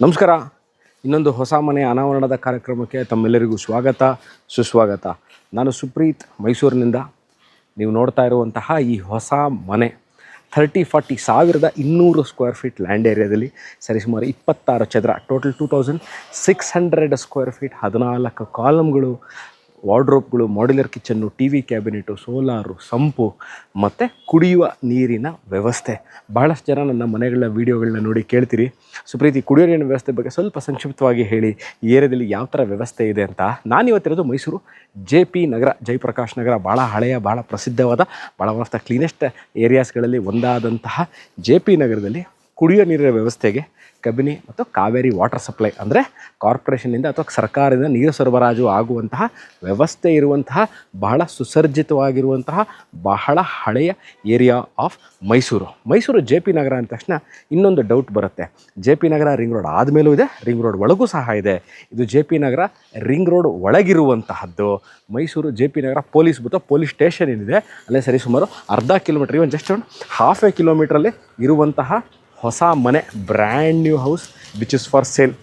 ನಮಸ್ಕಾರ. ಇನ್ನೊಂದು ಹೊಸ ಮನೆ ಅನಾವರಣದ ಕಾರ್ಯಕ್ರಮಕ್ಕೆ ತಮ್ಮೆಲ್ಲರಿಗೂ ಸ್ವಾಗತ ಸುಸ್ವಾಗತ. ನಾನು ಸುಪ್ರೀತ್, ಮೈಸೂರಿನಿಂದ. ನೀವು ನೋಡ್ತಾ ಇರುವಂತಹ ಈ ಹೊಸ ಮನೆ 30-40,200 ಸ್ಕ್ವೇರ್ ಫೀಟ್ ಲ್ಯಾಂಡ್ ಏರಿಯಾದಲ್ಲಿ ಸರಿಸುಮಾರು 26 ಚದರ, ಟೋಟಲ್ 2600 ಸ್ಕ್ವೇರ್ ಫೀಟ್, 14 ಕಾಲಮ್ಗಳು, ವಾರ್ಡ್ರೋಬ್ಗಳು, modular kitchen, T V cabinet, solar, sump ಮತ್ತು ಕುಡಿಯುವ ನೀರಿನ ವ್ಯವಸ್ಥೆ. ಭಾಳಷ್ಟು ಜನ ನನ್ನ ಮನೆಗಳ ವೀಡಿಯೋಗಳನ್ನ ನೋಡಿ ಕೇಳ್ತೀರಿ, ಸುಪ್ರೀತಿ ಕುಡಿಯೋ ನೀರಿನ ವ್ಯವಸ್ಥೆ ಬಗ್ಗೆ ಸ್ವಲ್ಪ ಸಂಕ್ಷಿಪ್ತವಾಗಿ ಹೇಳಿ, ಈ ಏರಿಯಾದಲ್ಲಿ ಯಾವ ಥರ ವ್ಯವಸ್ಥೆ ಇದೆ ಅಂತ. ನಾನಿವತ್ತಿರೋದು ಮೈಸೂರು JP ನಗರ, ಜಯಪ್ರಕಾಶ್ ನಗರ. ಭಾಳ ಹಳೆಯ, ಭಾಳ ಪ್ರಸಿದ್ಧವಾದ, ಭಾಳ ಒನ್ ಆಫ್ ದ ಕ್ಲೀನೆಸ್ಟ್ ಏರಿಯಾಸ್ಗಳಲ್ಲಿ ಒಂದಾದಂತಹ JP ನಗರದಲ್ಲಿ ಕುಡಿಯೋ ನೀರಿನ ವ್ಯವಸ್ಥೆಗೆ ಕಬಿನಿ ಮತ್ತು ಕಾವೇರಿ ವಾಟರ್ ಸಪ್ಲೈ ಅಂದರೆ ಕಾರ್ಪೊರೇಷನ್ನಿಂದ ಅಥವಾ ಸರ್ಕಾರದಿಂದ ನೀರು ಸರಬರಾಜು ಆಗುವಂತಹ ವ್ಯವಸ್ಥೆ ಇರುವಂತಹ ಬಹಳ ಸುಸರ್ಜಿತವಾಗಿರುವಂತಹ ಬಹಳ ಹಳೆಯ ಏರಿಯಾ ಆಫ್ ಮೈಸೂರು JP ನಗರ ಅಂದ ತಕ್ಷಣ ಇನ್ನೊಂದು ಡೌಟ್ ಬರುತ್ತೆ. JP ನಗರ ರಿಂಗ್ ರೋಡ್ ಆದಮೇಲೂ ಇದೆ, ರಿಂಗ್ ರೋಡ್ ಒಳಗೂ ಸಹ ಇದೆ. ಇದು JP ನಗರ ರಿಂಗ್ ರೋಡ್ ಒಳಗಿರುವಂತಹದ್ದು. ಮೈಸೂರು JP ನಗರ ಪೊಲೀಸ್ ಸ್ಟೇಷನ್ ಏನಿದೆ ಅಲ್ಲೇ ಸರಿಸುಮಾರು ಅರ್ಧ ಕಿಲೋಮೀಟ್ರ್, ಇವನ್ ಜಸ್ಟ್ ಒಂದು ಹಾಫ್ ಎ ಕಿಲೋಮೀಟ್ರಲ್ಲಿ ಇರುವಂತಹ ಹೊಸ ಮನೆ, brand new house which is for sale.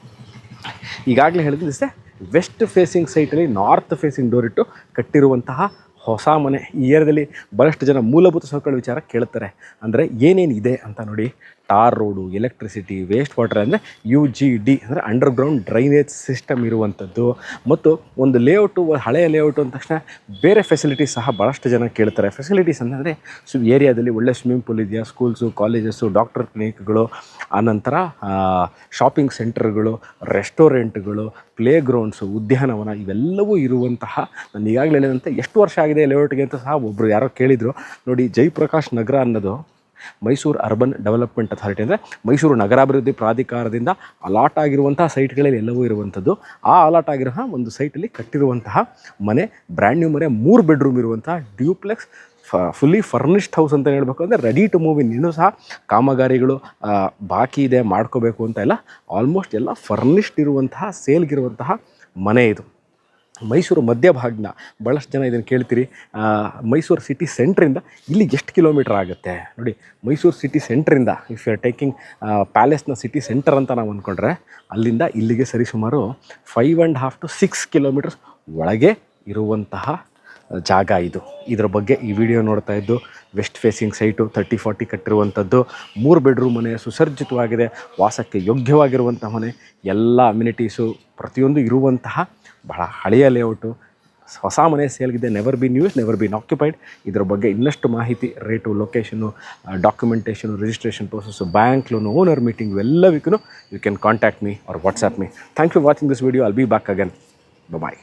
ಈಗಾಗಲೇ ಹೇಳಿದ್ರೆ ವೆಸ್ಟ್ ಫೇಸಿಂಗ್ ಸೈಟಲ್ಲಿ ನಾರ್ತ್ ಫೇಸಿಂಗ್ ಡೋರ್ ಇಟ್ಟು ಕಟ್ಟಿರುವಂತಹ ಹೊಸ ಮನೆ. ಈ ಏರಿಯಾದಲ್ಲಿ ಭಾಳಷ್ಟು ಜನ ಮೂಲಭೂತ ಸೌಕರ್ಯ ವಿಚಾರ ಕೇಳ್ತಾರೆ. ಅಂದರೆ ಏನೇನಿದೆ ಅಂತ ನೋಡಿ. Tar road, electricity, waste water ಅಂದರೆ UGD ಅಂದರೆ ಅಂಡರ್ಗ್ರೌಂಡ್ ಡ್ರೈನೇಜ್ ಸಿಸ್ಟಮ್ ಇರುವಂಥದ್ದು. ಮತ್ತು ಒಂದು ಲೇಔಟು, ಹಳೆಯ ಲೇಔಟು ಅಂದ ತಕ್ಷಣ ಬೇರೆ ಫೆಸಿಲಿಟೀಸ್ ಸಹ ಭಾಳಷ್ಟು ಜನ ಕೇಳ್ತಾರೆ. ಫೆಸಿಲಿಟೀಸ್ ಅಂದರೆ ಏರಿಯಾದಲ್ಲಿ ಒಳ್ಳೆ ಸ್ವಿಮ್ಮಿಂಗ್ ಪೂಲ್ ಇದೆಯಾ, ಸ್ಕೂಲ್ಸು, ಕಾಲೇಜಸ್ಸು, ಡಾಕ್ಟರ್ ಕ್ಲಿನಿಕ್ಗಳು, ಆನಂತರ ಶಾಪಿಂಗ್ ಸೆಂಟರ್ಗಳು, ರೆಸ್ಟೋರೆಂಟ್ಗಳು, ಪ್ಲೇ ಗ್ರೌಂಡ್ಸು, ಉದ್ಯಾನವನ ಇವೆಲ್ಲವೂ ಇರುವಂತಹ, ನಾನು ಈಗಾಗಲೇ ಹೇಳಿದಂತೆ ಎಷ್ಟು ವರ್ಷ ಆಗಿದೆ ಲೇಔಟ್ಗೆ ಅಂತ ಸಹ ಒಬ್ಬರು ಯಾರೋ ಕೇಳಿದರು. ನೋಡಿ, ಜಯಪ್ರಕಾಶ್ ನಗರ ಅನ್ನೋದು ಮೈಸೂರು ಅರ್ಬನ್ ಡೆವಲಪ್ಮೆಂಟ್ ಅಥಾರಿಟಿ ಅಂದರೆ ಮೈಸೂರು ನಗರಾಭಿವೃದ್ಧಿ ಪ್ರಾಧಿಕಾರದಿಂದ ಅಲಾಟ್ ಆಗಿರುವಂತಹ ಸೈಟ್ಗಳಲ್ಲಿ ಎಲ್ಲವೂ ಇರುವಂಥದ್ದು. ಆ ಅಲಾಟ್ ಆಗಿರೋ ಒಂದು ಸೈಟಲ್ಲಿ ಕಟ್ಟಿರುವಂತಹ ಮನೆ, ಬ್ರ್ಯಾಂಡ್ ನ್ಯೂ ಮನೆ, 3 ಬೆಡ್ರೂಮ್ ಇರುವಂತಹ ಡ್ಯೂಪ್ಲೆಕ್ಸ್, ಫುಲ್ಲಿ ಫರ್ನಿಶ್ಡ್ ಹೌಸ್ ಅಂತ ಹೇಳಬೇಕು. ಅಂದರೆ ರೆಡಿ ಟು ಮೂವ್ ಇನ್. ಇನ್ನೂ ಸಹ ಕಾಮಗಾರಿಗಳು ಬಾಕಿ ಇದೆ, ಮಾಡ್ಕೋಬೇಕು ಅಂತ ಎಲ್ಲ, ಆಲ್ಮೋಸ್ಟ್ ಎಲ್ಲ ಫರ್ನಿಶ್ಡ್ ಇರುವಂತಹ, ಸೇಲ್ಗಿರುವಂತಹ ಮನೆ ಇದು. ಮೈಸೂರು ಮಧ್ಯಭಾಗನ ಭಾಳಷ್ಟು ಜನ ಇದನ್ನು ಕೇಳ್ತೀರಿ. ಮೈಸೂರು ಸಿಟಿ ಸೆಂಟ್ರಿಂದ ಇಲ್ಲಿ ಎಷ್ಟು ಕಿಲೋಮೀಟ್ರ್ ಆಗುತ್ತೆ ನೋಡಿ. ಮೈಸೂರು ಸಿಟಿ ಸೆಂಟ್ರಿಂದ ಇಫ್ ಯು ಆರ್ ಟೇಕಿಂಗ್ ಪ್ಯಾಲೇಸ್ನ ಸಿಟಿ ಸೆಂಟರ್ ಅಂತ ನಾವು ಅಂದ್ಕೊಂಡ್ರೆ, ಅಲ್ಲಿಂದ ಇಲ್ಲಿಗೆ ಸರಿಸುಮಾರು 5.5 to 6 ಕಿಲೋಮೀಟರ್ಸ್ ಒಳಗೆ ಇರುವಂತಹ ಜಾಗ ಇದು. ಇದರ ಬಗ್ಗೆ ಈ ವಿಡಿಯೋ ನೋಡ್ತಾ ಇದ್ದು, ವೆಸ್ಟ್ ಫೇಸಿಂಗ್ ಸೈಟು, 30-40 ಕಟ್ಟಿರುವಂಥದ್ದು, 3 ಬೆಡ್ರೂಮ್ ಮನೆ, ಸುಸರ್ಜಿತವಾಗಿದೆ, ವಾಸಕ್ಕೆ ಯೋಗ್ಯವಾಗಿರುವಂಥ ಮನೆ, ಎಲ್ಲ ಅಮ್ಯುನಿಟೀಸು ಪ್ರತಿಯೊಂದು ಇರುವಂತಹ ಬಹಳ ಹಳೆಯ ಲೇಔಟು. ಹೊಸ ಮನೆ ಸೇಲ್ಗಿದೆ. Never been use, never been occupied. ಇದರ ಬಗ್ಗೆ ಇನ್ನಷ್ಟು ಮಾಹಿತಿ, rate, location, documentation, registration process, bank loan, owner meeting ಎಲ್ಲವಕ್ಕೂ you can contact me or WhatsApp me. Thank you watching this video. I'll be back again. Bye.